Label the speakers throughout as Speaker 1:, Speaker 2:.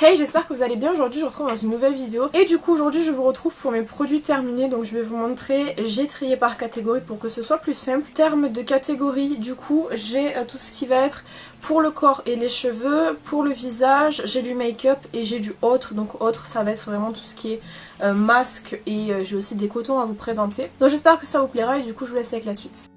Speaker 1: Hey, j'espère que vous allez bien. Aujourd'hui je vous retrouve dans une nouvelle vidéo et du coup aujourd'hui je vous retrouve pour mes produits terminés. Donc je vais vous montrer, j'ai trié par catégorie pour que ce soit plus simple. En termes de catégorie, du coup j'ai tout ce qui va être pour le corps et les cheveux. Pour le visage j'ai du make-up et j'ai du autre. Donc autre ça va être vraiment tout ce qui est masque et j'ai aussi des cotons à vous présenter. Donc j'espère que ça vous plaira et du coup je vous laisse avec la suite.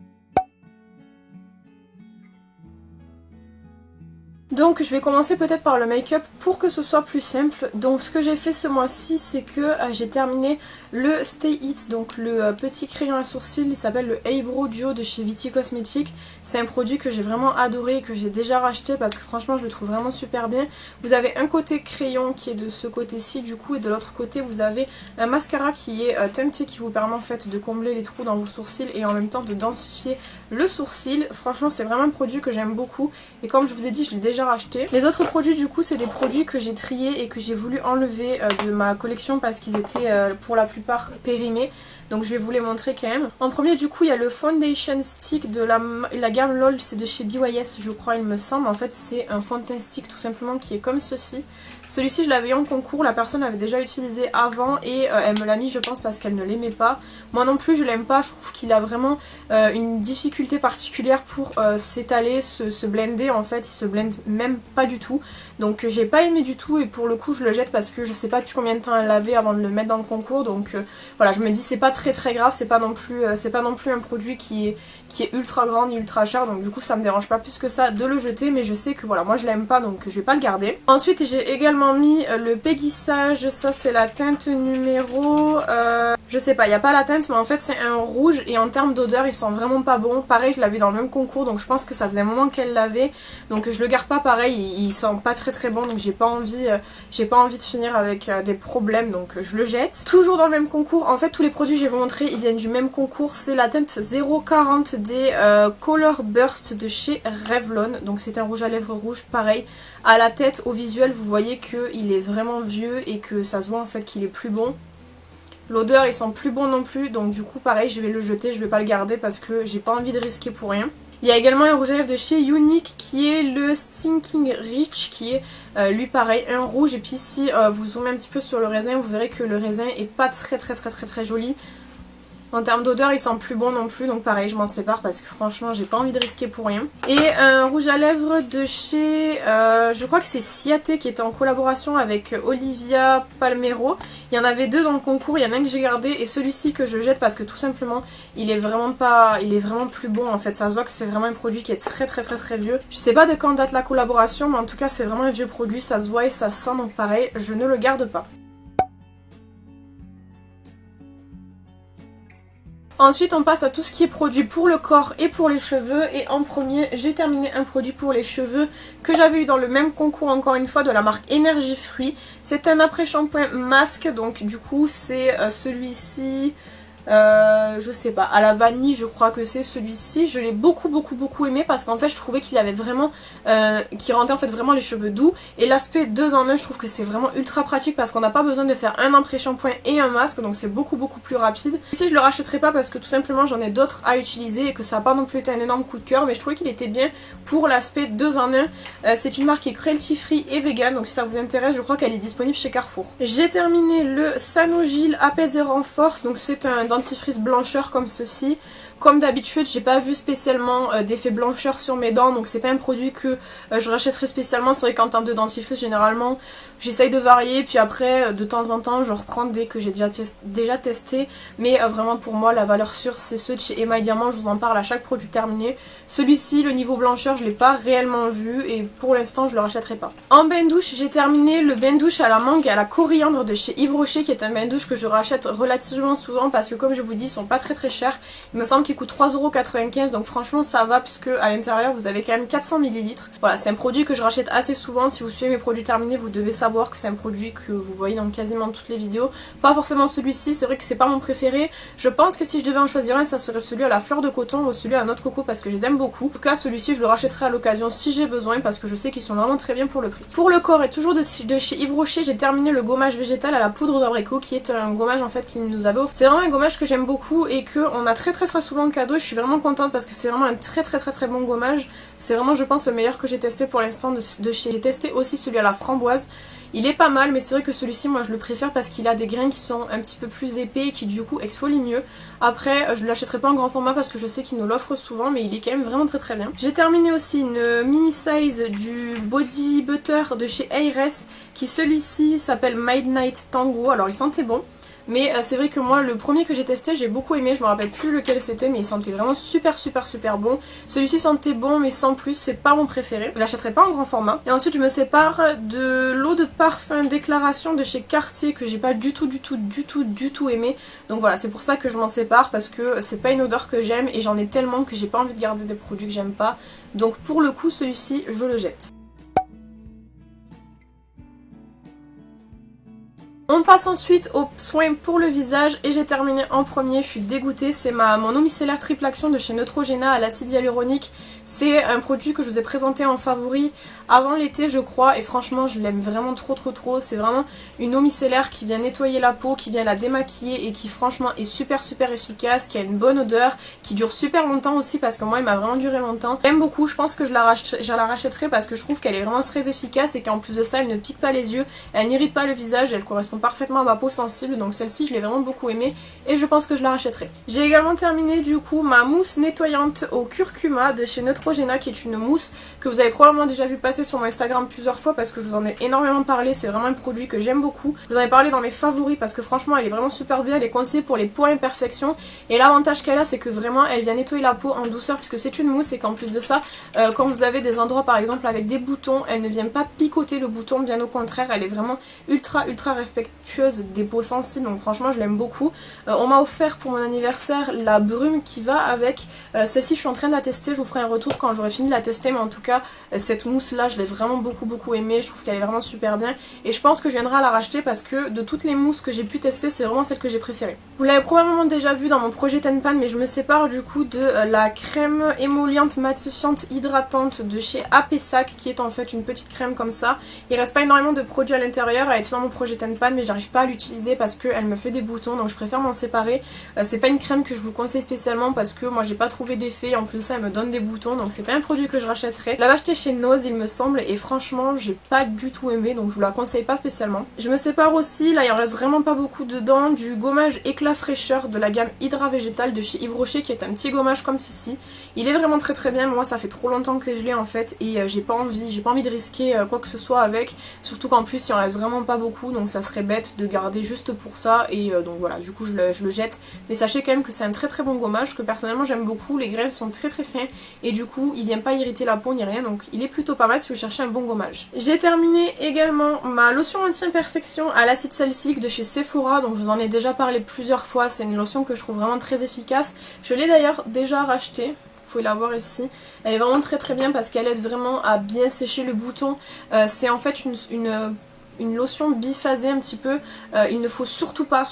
Speaker 1: Donc je vais commencer peut-être par le make-up pour que ce soit plus simple. Donc ce que j'ai fait ce mois-ci, c'est que j'ai terminé le Stay It, donc le petit crayon à sourcils. Il s'appelle le Eyebrow Duo de chez Viti Cosmetics. C'est un produit que j'ai vraiment adoré et que j'ai déjà racheté parce que franchement je le trouve vraiment super bien. Vous avez un côté crayon qui est de ce côté-ci du coup, et de l'autre côté vous avez un mascara qui est teinté, qui vous permet en fait de combler les trous dans vos sourcils et en même temps de densifier le sourcil. Franchement c'est vraiment un produit que j'aime beaucoup et comme je vous ai dit, je l'ai déjà racheté. Les autres produits du coup c'est des produits que j'ai triés et que j'ai voulu enlever de ma collection parce qu'ils étaient pour la plupart périmés. Donc je vais vous les montrer quand même. En premier du coup il y a le Foundation Stick de la gamme LOL, c'est de chez BYS je crois il me semble. En fait c'est un fond de teint stick tout simplement qui est comme ceci. Celui-ci je l'avais eu en concours, la personne l'avait déjà utilisé avant et elle me l'a mis je pense parce qu'elle ne l'aimait pas. Moi non plus je l'aime pas, je trouve qu'il a vraiment une difficulté particulière pour s'étaler, se blender en fait, il se blende même pas du tout. Donc j'ai pas aimé du tout et pour le coup je le jette parce que je sais pas depuis combien de temps elle l'avait avant de le mettre dans le concours. Donc voilà, je me dis c'est pas très grave, c'est pas non plus un produit qui est ultra grand ni ultra cher, donc du coup ça me dérange pas plus que ça de le jeter, mais je sais que voilà moi je l'aime pas donc je vais pas le garder. Ensuite j'ai également mis le Peggy Sage, ça c'est la teinte numéro je sais pas, il n'y a pas la teinte mais en fait c'est un rouge et en termes d'odeur il sent vraiment pas bon. Pareil je l'avais dans le même concours donc je pense que ça faisait un moment qu'elle l'avait, donc je le garde pas. Pareil il sent pas très bon donc j'ai pas envie de finir avec des problèmes donc je le jette. Toujours dans le même concours, en fait tous les produits que je vais vous montrer ils viennent du même concours, c'est la teinte 040 des Color Burst de chez Revlon. Donc c'est un rouge à lèvres rouge, pareil à la tête au visuel vous voyez qu'il est vraiment vieux et que ça se voit en fait qu'il est plus bon. L'odeur il sent plus bon non plus donc du coup pareil je vais le jeter, je vais pas le garder parce que j'ai pas envie de risquer pour rien. Il y a également un rouge à lèvres de chez Unique qui est le Stinking Rich qui est lui pareil un rouge, et puis si vous zoomez un petit peu sur le raisin vous verrez que le raisin est pas très joli. En termes d'odeur il sent plus bon non plus donc pareil je m'en sépare parce que franchement j'ai pas envie de risquer pour rien. Et un rouge à lèvres de chez je crois que c'est Ciaté qui était en collaboration avec Olivia Palmero. Il y en avait deux dans le concours, il y en a un que j'ai gardé et celui-ci que je jette parce que tout simplement il est vraiment plus bon en fait. Ça se voit que c'est vraiment un produit qui est très vieux. Je sais pas de quand date la collaboration mais en tout cas c'est vraiment un vieux produit, ça se voit et ça sent donc pareil je ne le garde pas. Ensuite on passe à tout ce qui est produit pour le corps et pour les cheveux, et en premier j'ai terminé un produit pour les cheveux que j'avais eu dans le même concours encore une fois de la marque Energy Fruit. C'est un après-shampoing masque donc du coup c'est celui-ci. Je sais pas, à la vanille je crois que c'est celui-ci. Je l'ai beaucoup aimé parce qu'en fait je trouvais qu'il avait vraiment qui rendait en fait vraiment les cheveux doux, et l'aspect 2 en 1 je trouve que c'est vraiment ultra pratique parce qu'on n'a pas besoin de faire un après-shampoing et un masque, donc c'est beaucoup plus rapide. Ici je le rachèterai pas parce que tout simplement j'en ai d'autres à utiliser et que ça n'a pas non plus été un énorme coup de cœur, mais je trouvais qu'il était bien pour l'aspect 2 en 1. C'est une marque qui est cruelty free et vegan, donc si ça vous intéresse je crois qu'elle est disponible chez Carrefour. J'ai terminé le Sanogyl Apaise et Renforce, donc c'est un dentifrice blancheur comme ceci. Comme d'habitude j'ai pas vu spécialement d'effet blancheur sur mes dents, donc c'est pas un produit que je rachèterai spécialement. C'est vrai qu'en termes de dentifrice généralement j'essaye de varier, puis après de temps en temps je reprends dès que j'ai déjà testé, mais vraiment pour moi la valeur sûre c'est ceux de chez Emma Diamant, je vous en parle à chaque produit terminé. Celui-ci le niveau blancheur je l'ai pas réellement vu et pour l'instant je le rachèterai pas. En bain douche j'ai terminé le bain douche à la mangue et à la coriandre de chez Yves Rocher, qui est un bain douche que je rachète relativement souvent parce que comme je vous dis ils sont pas très chers. Il me semble qu'il coûte 3,95 €, donc franchement ça va puisque à l'intérieur vous avez quand même 400 ml. Voilà, c'est un produit que je rachète assez souvent. Si vous suivez mes produits terminés vous devez savoir que c'est un produit que vous voyez dans quasiment toutes les vidéos. Pas forcément celui-ci, c'est vrai que c'est pas mon préféré. Je pense que si je devais en choisir un ça serait celui à la fleur de coton ou celui à noix de coco parce que je les aime beaucoup. En tout cas celui-ci je le rachèterai à l'occasion si j'ai besoin parce que je sais qu'ils sont vraiment très bien pour le prix. Pour le corps et toujours de chez Yves Rocher j'ai terminé le gommage végétal à la poudre d'abricot qui est un gommage en fait qu'il nous avait offert. C'est vraiment un gommage que j'aime beaucoup et que on a très souvent en cadeau. Je suis vraiment contente parce que c'est vraiment un très bon gommage. C'est vraiment je pense le meilleur que j'ai testé pour l'instant de chez. J'ai testé aussi celui à la framboise. Il est pas mal, mais c'est vrai que celui-ci moi je le préfère parce qu'il a des grains qui sont un petit peu plus épais et qui du coup exfolient mieux. Après je ne l'achèterai pas en grand format parce que je sais qu'il nous l'offre souvent, mais il est quand même vraiment très bien. J'ai terminé aussi une mini size du Body Butter de chez Ayres, qui celui-ci s'appelle Midnight Tango. Alors il sentait bon. Mais c'est vrai que moi le premier que j'ai testé j'ai beaucoup aimé, je me rappelle plus lequel c'était mais il sentait vraiment super bon. Celui-ci sentait bon mais sans plus, c'est pas mon préféré. Je l'achèterai pas en grand format. Et ensuite je me sépare de l'eau de parfum Déclaration de chez Cartier que j'ai pas du tout aimé. Donc voilà, c'est pour ça que je m'en sépare parce que c'est pas une odeur que j'aime et j'en ai tellement que j'ai pas envie de garder des produits que j'aime pas. Donc pour le coup celui-ci je le jette. On passe ensuite aux soins pour le visage et j'ai terminé en premier, je suis dégoûtée, c'est mon eau micellaire triple action de chez Neutrogena à l'acide hyaluronique. C'est un produit que je vous ai présenté en favori avant l'été je crois et franchement je l'aime vraiment trop. C'est vraiment une eau micellaire qui vient nettoyer la peau, qui vient la démaquiller et qui franchement est super efficace, qui a une bonne odeur, qui dure super longtemps aussi parce que moi il m'a vraiment duré longtemps. J'aime beaucoup, je pense que je la rachèterai parce que je trouve qu'elle est vraiment très efficace et qu'en plus de ça elle ne pique pas les yeux, elle n'irrite pas le visage, elle correspond parfaitement à ma peau sensible, donc celle-ci je l'ai vraiment beaucoup aimée et je pense que je la rachèterai. J'ai également terminé du coup ma mousse nettoyante au curcuma de chez Neutrogena qui est une mousse que vous avez probablement déjà vu passer sur mon Instagram plusieurs fois parce que je vous en ai énormément parlé, c'est vraiment un produit que j'aime beaucoup. Je vous en ai parlé dans mes favoris parce que franchement elle est vraiment super bien, elle est conseillée pour les peaux à imperfection et l'avantage qu'elle a c'est que vraiment elle vient nettoyer la peau en douceur puisque c'est une mousse et qu'en plus de ça quand vous avez des endroits par exemple avec des boutons, elle ne vient pas picoter le bouton, bien au contraire elle est vraiment ultra respectueuse des peaux sensibles donc franchement je l'aime beaucoup. On m'a offert pour mon anniversaire la brume qui va avec, celle-ci je suis en train de la tester, je vous ferai un retour quand j'aurai fini de la tester mais en tout cas cette mousse là je l'ai vraiment beaucoup aimée, je trouve qu'elle est vraiment super bien et je pense que je viendrai à la racheter parce que de toutes les mousses que j'ai pu tester c'est vraiment celle que j'ai préférée. Vous l'avez probablement déjà vu dans mon projet Tenpan mais je me sépare du coup de la crème émolliente matifiante hydratante de chez Apessac qui est en fait une petite crème comme ça. Il reste pas énormément de produits à l'intérieur, elle est dans mon projet Tenpan mais j'arrive pas à l'utiliser parce qu'elle me fait des boutons donc je préfère m'en séparer. C'est pas une crème que je vous conseille spécialement parce que moi j'ai pas trouvé d'effet et en plus de ça elle me donne des boutons donc c'est pas un produit que je rachèterai. Je l'avais acheté chez Nose il me semble et franchement j'ai pas du tout aimé donc je vous la conseille pas spécialement. Je me sépare aussi, là il en reste vraiment pas beaucoup dedans, du gommage éclat fraîcheur de la gamme Hydra Végétal de chez Yves Rocher qui est un petit gommage comme ceci. Il est vraiment très bien, moi ça fait trop longtemps que je l'ai en fait et j'ai pas envie de risquer quoi que ce soit avec, surtout qu'en plus il en reste vraiment pas beaucoup donc ça serait bête de garder juste pour ça et donc voilà du coup je le jette. Mais sachez quand même que c'est un très bon gommage que personnellement j'aime beaucoup, les grains sont très fins et du coup il vient pas irriter la peau ni rien donc il est plutôt pas mal si vous cherchez un bon gommage. J'ai terminé également ma lotion anti-imperfection à l'acide salicylique de chez Sephora, donc je vous en ai déjà parlé plusieurs fois, c'est une lotion que je trouve vraiment très efficace. Je l'ai d'ailleurs déjà rachetée, vous pouvez la voir ici, elle est vraiment très bien parce qu'elle aide vraiment à bien sécher le bouton. C'est en fait une lotion biphasée un petit peu, il ne faut surtout pas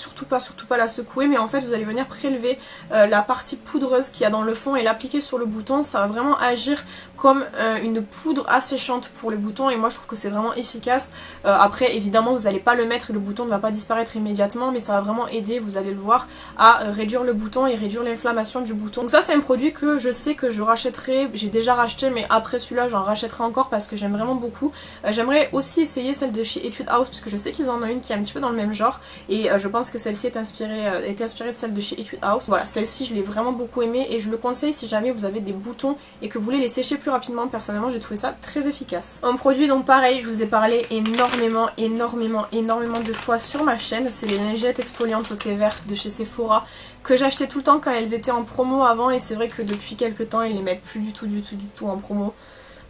Speaker 1: la secouer mais en fait vous allez venir prélever la partie poudreuse qu'il y a dans le fond et l'appliquer sur le bouton, ça va vraiment agir comme une poudre asséchante pour les boutons et moi je trouve que c'est vraiment efficace. Après évidemment vous n'allez pas le mettre et le bouton ne va pas disparaître immédiatement mais ça va vraiment aider, vous allez le voir, à réduire le bouton et réduire l'inflammation du bouton. Donc ça c'est un produit que je sais que je rachèterai, j'ai déjà racheté mais après celui-là j'en rachèterai encore parce que j'aime vraiment beaucoup. J'aimerais aussi essayer celle de chez Etude House puisque je sais qu'ils en ont une qui est un petit peu dans le même genre et je pense que celle-ci est inspirée de celle de chez Etude House. Voilà, celle-ci je l'ai vraiment beaucoup aimée et je le conseille si jamais vous avez des boutons et que vous voulez les sécher plus rapidement. Personnellement j'ai trouvé ça très efficace. Un produit donc pareil, je vous ai parlé énormément de fois sur ma chaîne, c'est les lingettes exfoliantes au thé vert de chez Sephora que j'achetais tout le temps quand elles étaient en promo avant et c'est vrai que depuis quelques temps ils les mettent plus du tout en promo.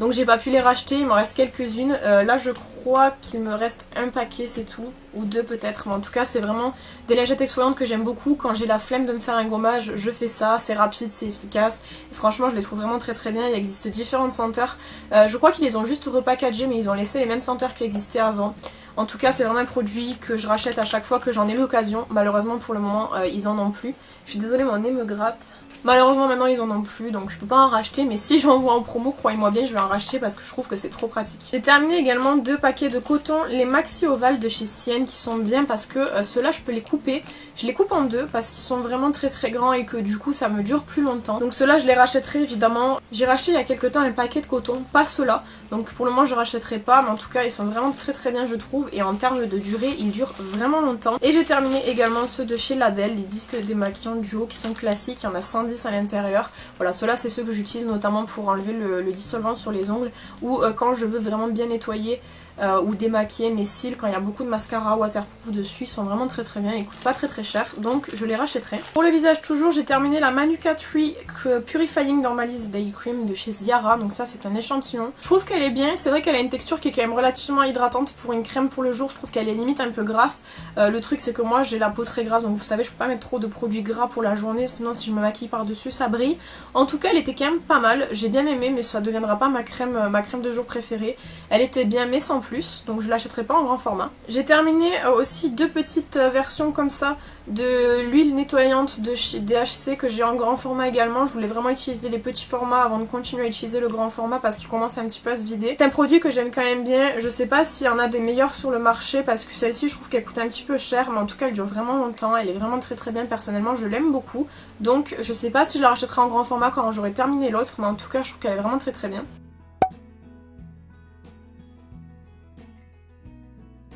Speaker 1: Donc j'ai pas pu les racheter, il m'en reste quelques-unes. Là je crois qu'il me reste un paquet c'est tout, ou deux peut-être. Mais en tout cas c'est vraiment des lingettes exfoliantes que j'aime beaucoup. Quand j'ai la flemme de me faire un gommage, je fais ça, c'est rapide, c'est efficace. Et franchement je les trouve vraiment très bien, il existe différentes senteurs. Je crois qu'ils les ont juste repackagées mais ils ont laissé les mêmes senteurs qui existaient avant. En tout cas c'est vraiment un produit que je rachète à chaque fois que j'en ai l'occasion. Malheureusement pour le moment ils en ont plus. Je suis désolée mon nez me gratte. Malheureusement maintenant ils en ont plus donc je peux pas en racheter, mais si j'en vois en promo, croyez-moi bien, je vais en racheter parce que je trouve que c'est trop pratique. J'ai terminé également 2 paquets de coton, les maxi ovales de chez Sienne, qui sont bien parce que ceux-là je peux les couper. Je les coupe en 2 parce qu'ils sont vraiment très grands et que du coup ça me dure plus longtemps. Donc ceux-là je les rachèterai évidemment. J'ai racheté il y a quelques temps un paquet de coton, pas ceux-là. Donc pour le moment je rachèterai pas, mais en tout cas ils sont vraiment très bien je trouve. Et en termes de durée ils durent vraiment longtemps. Et j'ai terminé également ceux de chez Label, les disques démaquillants duo qui sont classiques. Il y en a 110 à l'intérieur. Voilà, ceux-là c'est ceux que j'utilise notamment pour enlever le dissolvant sur les ongles. Ou quand je veux vraiment bien nettoyer ou démaquiller mes cils quand il y a beaucoup de mascara waterproof dessus. Ils sont vraiment très bien, ils coûtent pas très cher, donc je les rachèterai. Pour le visage toujours, j'ai terminé la Manuka Tree Purifying Normalise Day Cream de chez Ziara, donc ça c'est un échantillon. Je trouve qu'elle est bien, c'est vrai qu'elle a une texture qui est quand même relativement hydratante pour une crème pour le jour. Je trouve qu'elle est limite un peu grasse. Le truc c'est que moi j'ai la peau très grasse, donc vous savez je peux pas mettre trop de produits gras pour la journée, sinon si je me maquille par dessus ça brille. En tout cas elle était quand même pas mal, j'ai bien aimé, mais ça deviendra pas ma crème de jour préférée. Elle était bien mais sans plus, donc je l'achèterai pas en grand format. J'ai terminé aussi 2 petites versions comme ça de l'huile nettoyante de chez DHC que j'ai en grand format également. Je voulais vraiment utiliser les petits formats avant de continuer à utiliser le grand format parce qu'il commence un petit peu à se vider. C'est un produit que j'aime quand même bien, je sais pas s'il y en a des meilleurs sur le marché parce que celle-ci je trouve qu'elle coûte un petit peu cher, mais en tout cas elle dure vraiment longtemps, elle est vraiment très bien, personnellement je l'aime beaucoup. Donc je sais pas si je la rachèterai en grand format quand j'aurai terminé l'autre, mais en tout cas je trouve qu'elle est vraiment très bien.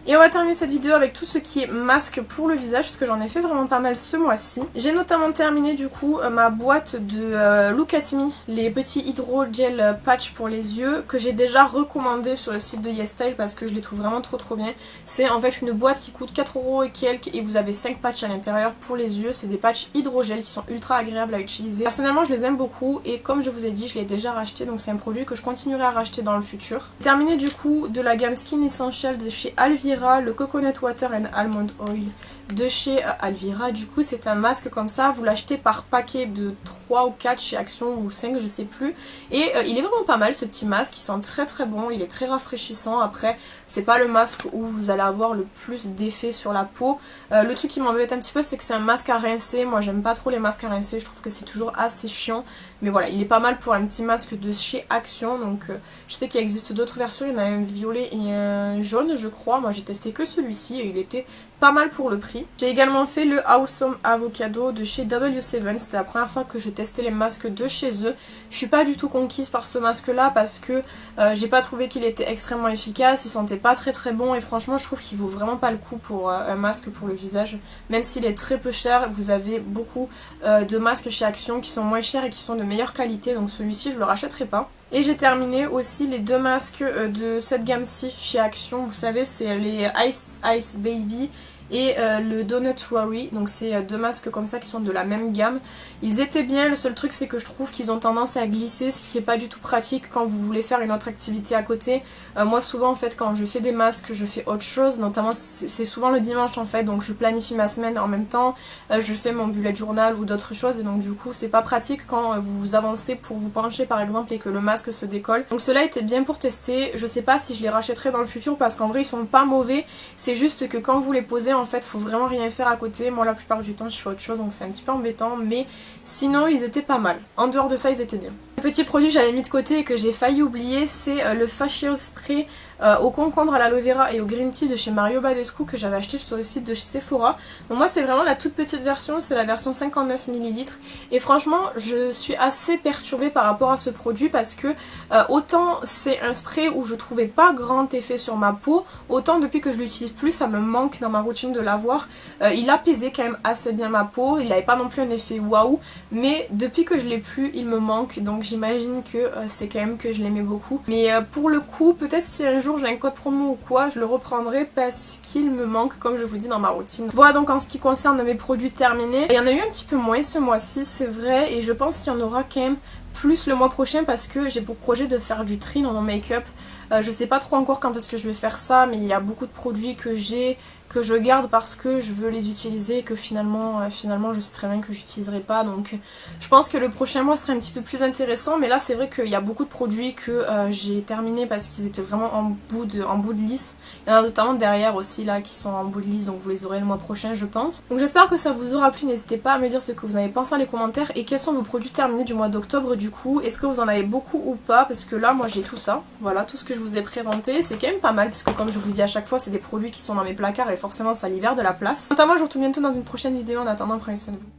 Speaker 1: Et on va terminer cette vidéo avec tout ce qui est masque pour le visage parce que j'en ai fait vraiment pas mal ce mois-ci. J'ai notamment terminé du coup ma boîte de Look at Me, les petits hydrogel patch pour les yeux que j'ai déjà recommandé sur le site de YesStyle parce que je les trouve vraiment trop bien. C'est en fait une boîte qui coûte 4€ et quelques et vous avez 5 patchs à l'intérieur pour les yeux. C'est des patchs hydrogel qui sont ultra agréables à utiliser. Personnellement je les aime beaucoup et comme je vous ai dit je l'ai déjà racheté, donc c'est un produit que je continuerai à racheter dans le futur. Terminé du coup de la gamme Skin Essential de chez Alvira, le Coconut Water and Almond Oil de chez Alvira. Du coup c'est un masque comme ça, vous l'achetez par paquet de 3 ou 4 chez Action ou 5 je sais plus, et il est vraiment pas mal ce petit masque, il sent très bon, il est très rafraîchissant. Après c'est pas le masque où vous allez avoir le plus d'effet sur la peau. Le truc qui m'embête un petit peu c'est que c'est un masque à rincer, moi j'aime pas trop les masques à rincer, je trouve que c'est toujours assez chiant, mais voilà il est pas mal pour un petit masque de chez Action. Donc je sais qu'il existe d'autres versions, il y en a un violet et un jaune je crois, moi j'ai testé que celui-ci et il était pas mal pour le prix. J'ai également fait le Awesome Avocado de chez W7, c'était la première fois que je testais les masques de chez eux. Je suis pas du tout conquise par ce masque là parce que j'ai pas trouvé qu'il était extrêmement efficace, il sentait pas très bon et franchement je trouve qu'il vaut vraiment pas le coup pour un masque pour le visage. Même s'il est très peu cher, vous avez beaucoup de masques chez Action qui sont moins chers et qui sont de meilleure qualité, donc celui-ci je le rachèterai pas. Et j'ai terminé aussi les 2 masques de cette gamme-ci chez Action, vous savez c'est les Ice Baby et le Donut Rory, donc c'est 2 masques comme ça qui sont de la même gamme. Ils étaient bien, le seul truc c'est que je trouve qu'ils ont tendance à glisser, ce qui est pas du tout pratique quand vous voulez faire une autre activité à côté. Moi souvent en fait quand je fais des masques je fais autre chose, notamment c'est souvent le dimanche en fait, donc je planifie ma semaine en même temps, je fais mon bullet journal ou d'autres choses et donc du coup c'est pas pratique quand vous avancez pour vous pencher par exemple et que le masque se décolle. Donc cela était bien pour tester, je sais pas si je les rachèterai dans le futur parce qu'en vrai ils sont pas mauvais, c'est juste que quand vous les posez en fait faut vraiment rien faire à côté. Moi la plupart du temps je fais autre chose donc c'est un petit peu embêtant, mais sinon ils étaient pas mal. En dehors de ça ils étaient bien. Un petit produit que j'avais mis de côté et que j'ai failli oublier, c'est le Facial Spray au concombre, à l'aloe vera et au green tea de chez Mario Badescu que j'avais acheté sur le site de Sephora. Donc moi c'est vraiment la toute petite version, c'est la version 59 ml et franchement je suis assez perturbée par rapport à ce produit parce que autant c'est un spray où je trouvais pas grand effet sur ma peau, autant depuis que je l'utilise plus ça me manque dans ma routine de l'avoir. Il apaisait quand même assez bien ma peau, il n'avait pas non plus un effet waouh, mais depuis que je l'ai plus il me manque, donc j'imagine que c'est quand même que je l'aimais beaucoup. Mais pour le coup peut-être si un jour j'ai un code promo ou quoi je le reprendrai parce qu'il me manque comme je vous dis dans ma routine. Voilà donc en ce qui concerne mes produits terminés. Il y en a eu un petit peu moins ce mois-ci c'est vrai et je pense qu'il y en aura quand même plus le mois prochain parce que j'ai pour projet de faire du tri dans mon make-up. Je sais pas trop encore quand est-ce que je vais faire ça, mais il y a beaucoup de produits que j'ai, que je garde parce que je veux les utiliser et que finalement je sais très bien que j'utiliserai pas. Donc je pense que le prochain mois sera un petit peu plus intéressant, mais là c'est vrai qu'il y a beaucoup de produits que j'ai terminés parce qu'ils étaient vraiment en bout de lisse. Il y en a notamment derrière aussi là qui sont en bout de lisse, donc vous les aurez le mois prochain je pense. Donc j'espère que ça vous aura plu, n'hésitez pas à me dire ce que vous en avez pensé dans les commentaires et quels sont vos produits terminés du mois d'octobre du coup. Est-ce que vous en avez beaucoup ou pas, parce que là moi j'ai tout ça, voilà tout ce que je vous ai présenté, c'est quand même pas mal puisque comme je vous dis à chaque fois c'est des produits qui sont dans mes placards et forcément ça libère de la place. Quant à moi je vous retrouve bientôt dans une prochaine vidéo, en attendant prenez soin de vous.